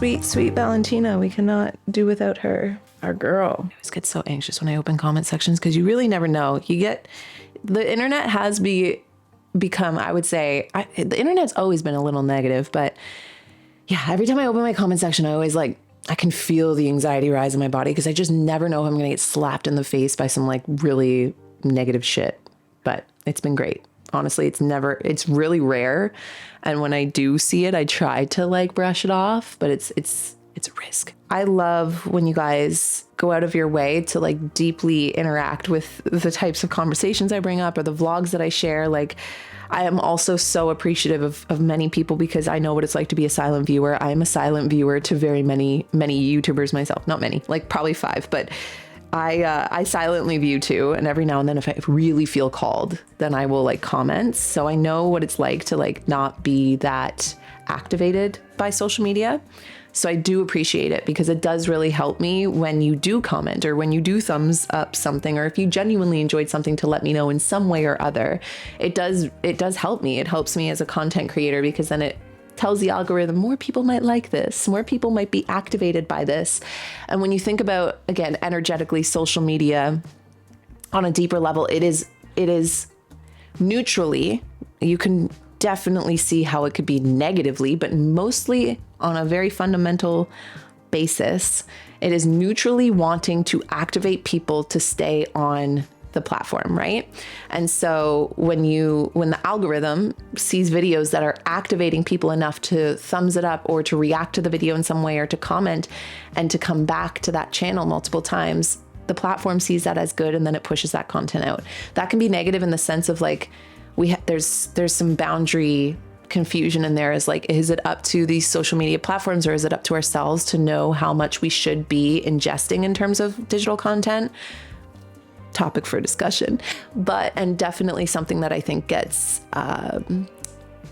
Sweet, sweet Valentina. We cannot do without her. Our girl. I always get so anxious when I open comment sections because you really never know. The internet has become, I would say, the internet's always been a little negative, but yeah, every time I open my comment section, I always I can feel the anxiety rise in my body because I just never know if I'm going to get slapped in the face by some really negative shit. But it's been great. Honestly, it's really rare. And when I do see it, I try to brush it off, but it's a risk. I love when you guys go out of your way to deeply interact with the types of conversations I bring up or the vlogs that I share. I am also so appreciative of many people because I know what it's like to be a silent viewer. I am a silent viewer to very many YouTubers myself. Not many, probably 5, but I silently view too. And every now and then if I really feel called, then I will comment. So I know what it's like to not be that activated by social media. So I do appreciate it because it does really help me when you do comment or when you do thumbs up something, or if you genuinely enjoyed something to let me know in some way or other. It does help me. It helps me as a content creator because then it tells the algorithm more people might like this, more people might be activated by this. And when you think about, again, energetically social media on a deeper level, it is neutrally, you can definitely see how it could be negatively, but mostly on a very fundamental basis, it is neutrally wanting to activate people to stay on the platform, right? And so when the algorithm sees videos that are activating people enough to thumbs it up or to react to the video in some way or to comment and to come back to that channel multiple times, the platform sees that as good and then it pushes that content out. That can be negative in the sense of there's some boundary confusion in there. Is it up to these social media platforms or is it up to ourselves to know how much we should be ingesting in terms of digital content? Topic for discussion, and definitely something that I think gets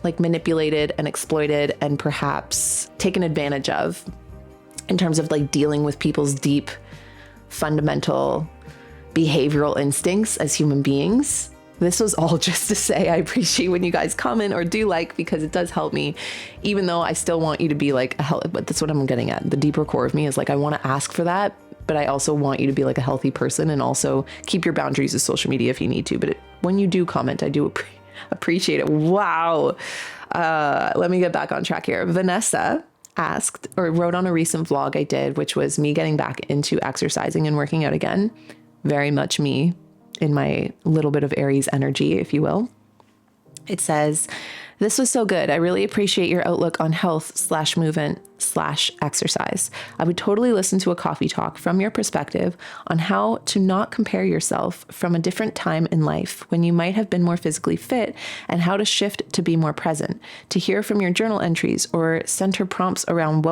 manipulated and exploited and perhaps taken advantage of in terms of dealing with people's deep fundamental behavioral instincts as human beings. This was all just to say I appreciate when you guys comment or do because it does help me, even though I still want you to be but that's what I'm getting at. The deeper core of me is I want to ask for that, but I also want you to be a healthy person and also keep your boundaries with social media if you need to. But when you do comment, I do appreciate it. Wow. Let me get back on track here. Vanessa asked or wrote on a recent vlog I did, which was me getting back into exercising and working out again. Very much me in my little bit of Aries energy, if you will. It says, "This was so good. I really appreciate your outlook on health/movement/exercise. I would totally listen to a coffee talk from your perspective on how to not compare yourself from a different time in life when you might have been more physically fit and how to shift to be more present. To hear from your journal entries or center prompts around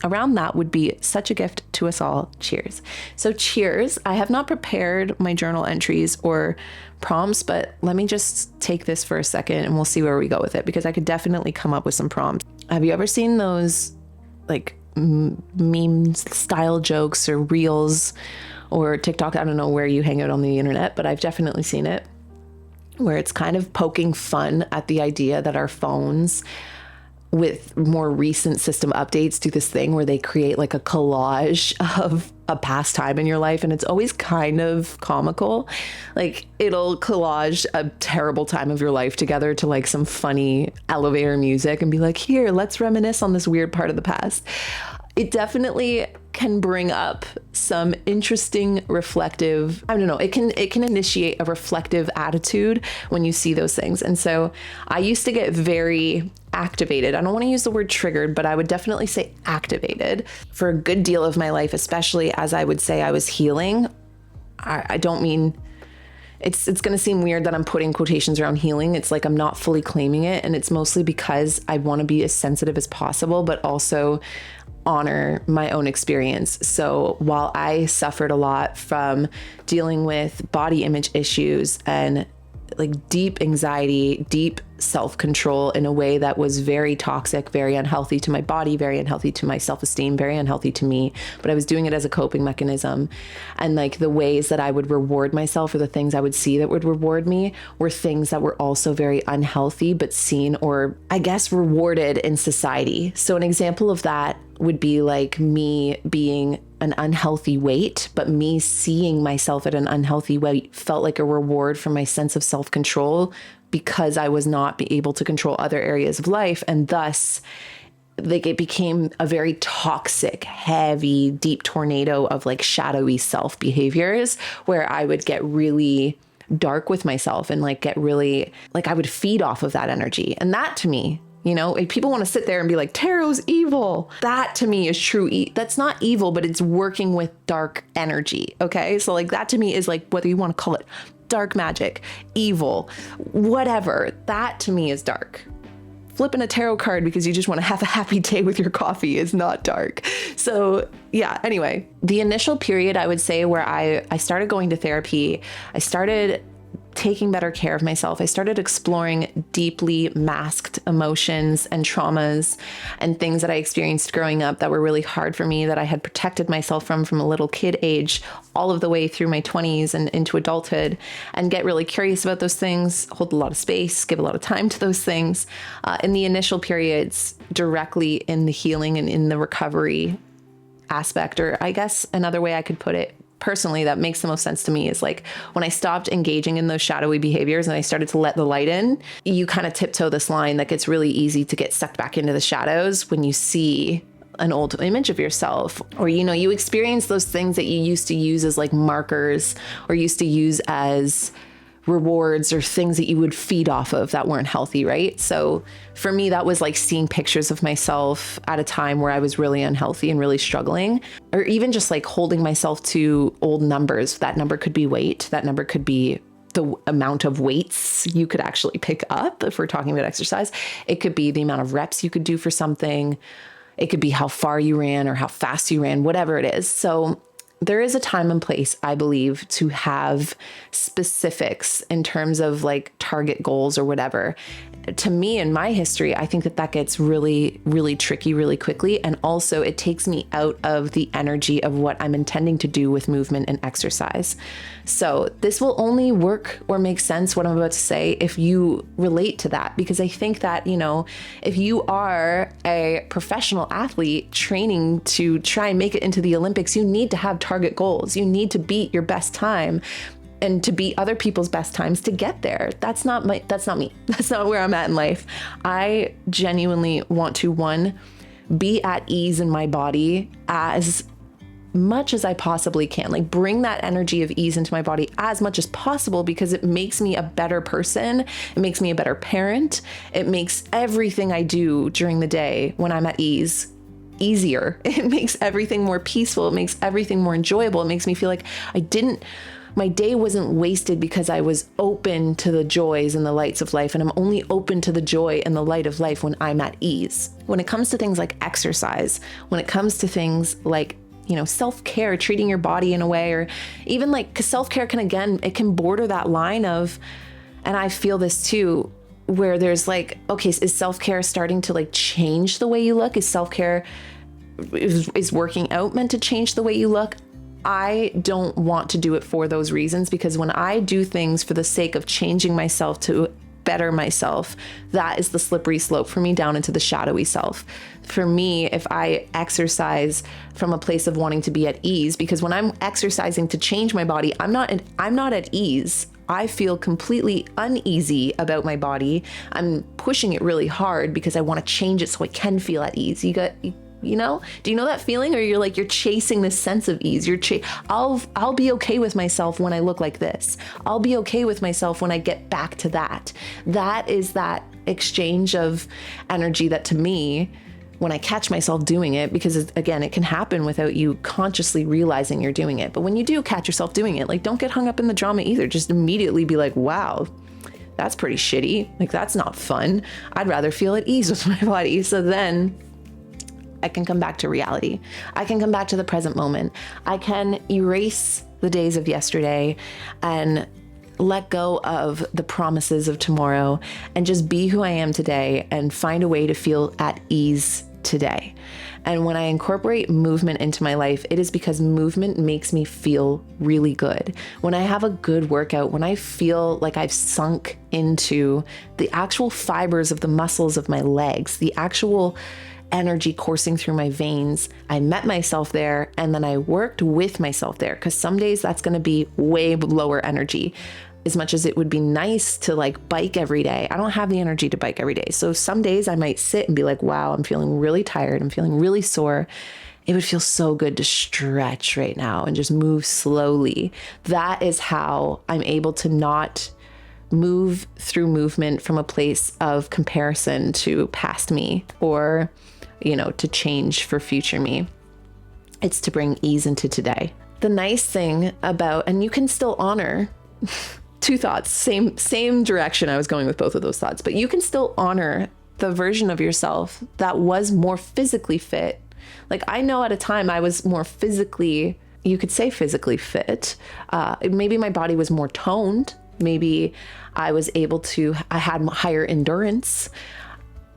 around that would be such a gift to us all. Cheers." So cheers. I have not prepared my journal entries or prompts, but let me just take this for a second and we'll see where we go with it because I could definitely come up with some prompts. Have you ever seen those meme style jokes or reels or TikTok? I don't know where you hang out on the internet, but I've definitely seen it where it's kind of poking fun at the idea that our phones with more recent system updates do this thing where they create a collage of a past time in your life. And it's always kind of comical. It'll collage a terrible time of your life together to some funny elevator music and be here, let's reminisce on this weird part of the past. It definitely can bring up some interesting reflective, I don't know, it can initiate a reflective attitude when you see those things. And so I used to get very activated. I don't want to use the word triggered, but I would definitely say activated for a good deal of my life, especially as I would say I was healing. I don't mean, it's going to seem weird that I'm putting quotations around healing. It's I'm not fully claiming it. And it's mostly because I want to be as sensitive as possible, but also honor my own experience. So while I suffered a lot from dealing with body image issues and like deep anxiety, deep self-control in a way that was very toxic, very unhealthy to my body, very unhealthy to my self-esteem, very unhealthy to me. But I was doing it as a coping mechanism. And like the ways that I would reward myself, or the things I would see that would reward me, were things that were also very unhealthy, but seen, or I guess rewarded in society. So an example of that would be like me being an unhealthy weight, but me seeing myself at an unhealthy weight felt like a reward for my sense of self-control, because I was not able to control other areas of life. And thus, like, it became a very toxic, heavy, deep tornado of like shadowy self behaviors, where I would get really dark with myself and like get really, like, I would feed off of that energy. And that to me, you know, if people want to sit there and be like, tarot's evil, that to me is true. That's not evil, but it's working with dark energy. Okay. So like that to me is like, whether you want to call it dark magic, evil, whatever, that to me is dark. Flipping a tarot card because you just want to have a happy day with your coffee is not dark. So yeah, anyway, the initial period, I would say, where I started going to therapy, I started taking better care of myself. I started exploring deeply masked emotions and traumas and things that I experienced growing up that were really hard for me, that I had protected myself from a little kid age all of the way through my 20s and into adulthood, and get really curious about those things, hold a lot of space, give a lot of time to those things. In the initial periods, directly in the healing and in the recovery aspect, or I guess another way I could put it, personally, that makes the most sense to me, is like when I stopped engaging in those shadowy behaviors and I started to let the light in, you kind of tiptoe this line that gets really easy to get sucked back into the shadows when you see an old image of yourself, or, you know, you experience those things that you used to use as like markers, or used to use as rewards, or things that you would feed off of that weren't healthy, right? So for me, that was like seeing pictures of myself at a time where I was really unhealthy and really struggling, or even just like holding myself to old numbers. That number could be weight, that number could be the amount of weights you could actually pick up if we're talking about exercise. It could be the amount of reps you could do for something. It could be how far you ran or how fast you ran, whatever it is. So there is a time and place, I believe, to have specifics in terms of like target goals or whatever. To me, in my history, I think that gets really, really tricky really quickly. And also it takes me out of the energy of what I'm intending to do with movement and exercise. So this will only work or make sense, what I'm about to say, if you relate to that. Because I think that, you know, if you are a professional athlete training to try and make it into the Olympics, you need to have target goals. You need to beat your best time and to beat other people's best times to get there. That's not me. That's not where I'm at in life. I genuinely want to, one, be at ease in my body as much as I possibly can. Like, bring that energy of ease into my body as much as possible, because it makes me a better person. It makes me a better parent. It makes everything I do during the day when I'm at ease easier. It makes everything more peaceful. It makes everything more enjoyable. It makes me feel like my day wasn't wasted because I was open to the joys and the lights of life. And I'm only open to the joy and the light of life when I'm at ease. When it comes to things like exercise, when it comes to things like, you know, self-care, treating your body in a way, or even like, because self-care can, again, it can border that line of, and I feel this too, where there's like, okay, is self-care starting to like change the way you look? Is self-care, is working out meant to change the way you look? I don't want to do it for those reasons, because when I do things for the sake of changing myself to better myself, that is the slippery slope for me down into the shadowy self. For me, if I exercise from a place of wanting to be at ease, because when I'm exercising to change my body, I'm not at ease. I feel completely uneasy about my body. I'm pushing it really hard because I want to change it so I can feel at ease. You know, do you know that feeling? Or you're chasing this sense of ease. I'll be okay with myself when I look like this. I'll be okay with myself when I get back to that. That is that exchange of energy that, to me, when I catch myself doing it, because again, it can happen without you consciously realizing you're doing it. But when you do catch yourself doing it, like, don't get hung up in the drama either. Just immediately be like, wow, that's pretty shitty. Like, that's not fun. I'd rather feel at ease with my body. So then I can come back to reality. I can come back to the present moment. I can erase the days of yesterday and let go of the promises of tomorrow and just be who I am today and find a way to feel at ease today. And when I incorporate movement into my life, it is because movement makes me feel really good. When I have a good workout, when I feel like I've sunk into the actual fibers of the muscles of my legs, the actual energy coursing through my veins, I met myself there, and then I worked with myself there, because some days that's going to be way lower energy. As much as it would be nice to like bike every day, I don't have the energy to bike every day. So some days I might sit and be like, wow, I'm feeling really tired. I'm feeling really sore. It would feel so good to stretch right now and just move slowly. That is how I'm able to not move through movement from a place of comparison to past me or, to change for future me. It's to bring ease into today. The nice thing about, and you can still honor two thoughts, same direction I was going with both of those thoughts, but you can still honor the version of yourself that was more physically fit. Like I know at a time I was more physically, you could say physically fit. Maybe my body was more toned. Maybe I had higher endurance.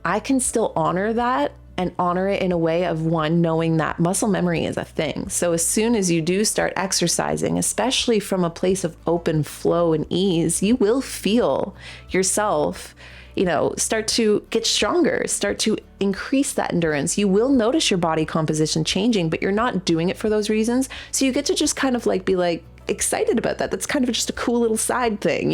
I can still honor that and honor it in a way of one, knowing that muscle memory is a thing. So as soon as you do start exercising, especially from a place of open flow and ease, you will feel yourself, start to get stronger, start to increase that endurance. You will notice your body composition changing, but you're not doing it for those reasons. So you get to just kind of like be like, excited about that. That's kind of just a cool little side thing,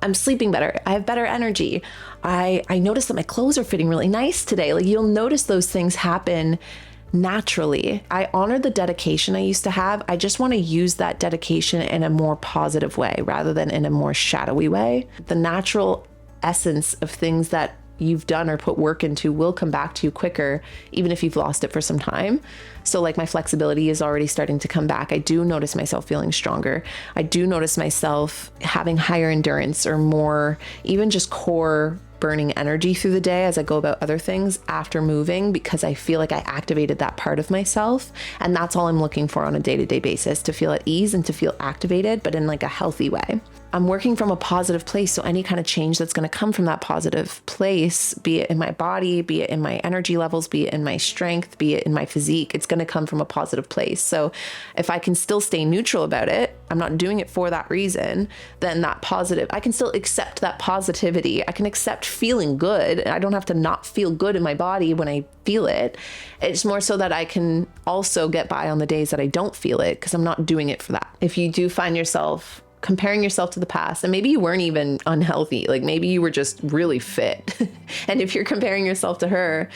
I'm sleeping better. I have better energy. I notice that my clothes are fitting really nice today. Like you'll notice those things happen naturally. I honor the dedication I used to have. I just want to use that dedication in a more positive way rather than in a more shadowy way. The natural essence of things that you've done or put work into will come back to you quicker, even if you've lost it for some time. So like my flexibility is already starting to come back. I do notice myself feeling stronger. I do notice myself having higher endurance or more, even just core burning energy through the day as I go about other things after moving, because I feel like I activated that part of myself. And that's all I'm looking for on a day-to-day basis, to feel at ease and to feel activated, but in like a healthy way. I'm working from a positive place. So any kind of change that's going to come from that positive place, be it in my body, be it in my energy levels, be it in my strength, be it in my physique, it's going to come from a positive place. So if I can still stay neutral about it, I'm not doing it for that reason, then that positive, I can still accept that positivity. I can accept feeling good. I don't have to not feel good in my body when I feel it. It's more so that I can also get by on the days that I don't feel it, because I'm not doing it for that. If you do find yourself comparing yourself to the past, and maybe you weren't even unhealthy, like maybe you were just really fit. And if you're comparing yourself to her,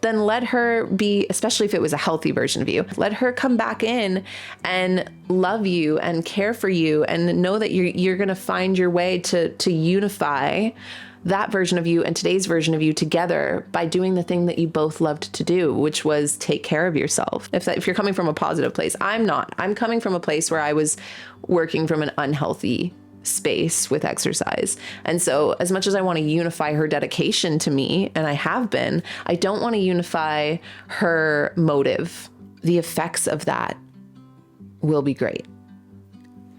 then let her be, especially if it was a healthy version of you, let her come back in and love you and care for you, and know that you're going to find your way to unify that version of you and today's version of you together by doing the thing that you both loved to do, which was take care of yourself. If you're coming from a positive place, I'm not. I'm coming from a place where I was working from an unhealthy space with exercise. And so as much as I want to unify her dedication to me, and I have been, I don't want to unify her motive. The effects of that will be great.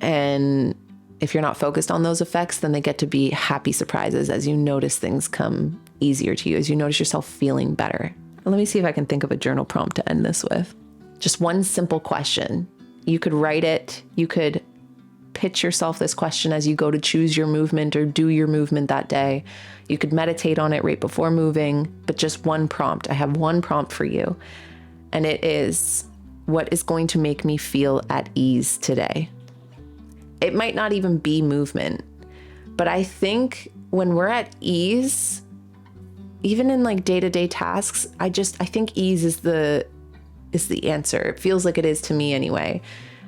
And if you're not focused on those effects, then they get to be happy surprises as you notice things come easier to you, as you notice yourself feeling better. Let me see if I can think of a journal prompt to end this with. Just one simple question. You could write it. You could pitch yourself this question as you go to choose your movement or do your movement that day. You could meditate on it right before moving, but just one prompt. I have one prompt for you. And it is, what is going to make me feel at ease today? It might not even be movement, but I think when we're at ease, even in like day-to-day tasks, I think ease is the answer. It feels like it is to me anyway.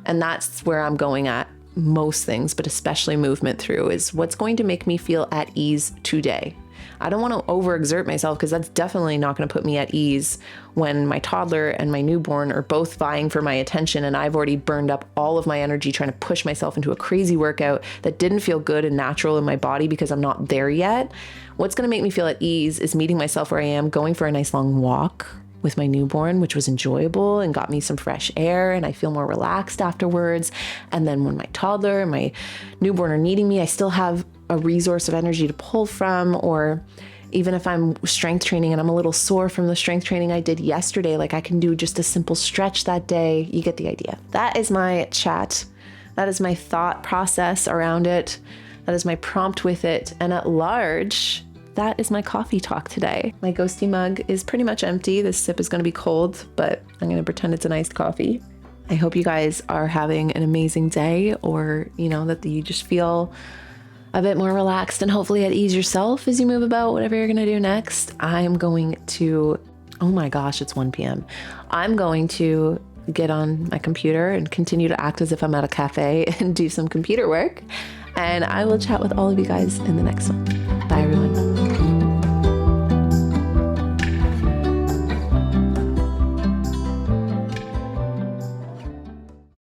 And that's where I'm going at most things, but especially movement through, is what's going to make me feel at ease today. I don't want to overexert myself, because that's definitely not going to put me at ease when my toddler and my newborn are both vying for my attention, and I've already burned up all of my energy trying to push myself into a crazy workout that didn't feel good and natural in my body because I'm not there yet. What's going to make me feel at ease is meeting myself where I am, going for a nice long walk, with my newborn, which was enjoyable and got me some fresh air, and I feel more relaxed afterwards. And then when my toddler and my newborn are needing me, I still have a resource of energy to pull from. Or even if I'm strength training and I'm a little sore from the strength training I did yesterday, like I can do just a simple stretch that day. You get the idea. That is my chat. That is my thought process around it. That is my prompt with it. And at large, that is my coffee talk today. My ghosty mug is pretty much empty. This sip is going to be cold, but I'm going to pretend it's an iced coffee. I hope you guys are having an amazing day, or, that you just feel a bit more relaxed and hopefully at ease yourself as you move about whatever you're going to do next. I'm going to, oh my gosh, it's 1 p.m. I'm going to get on my computer and continue to act as if I'm at a cafe and do some computer work. And I will chat with all of you guys in the next one.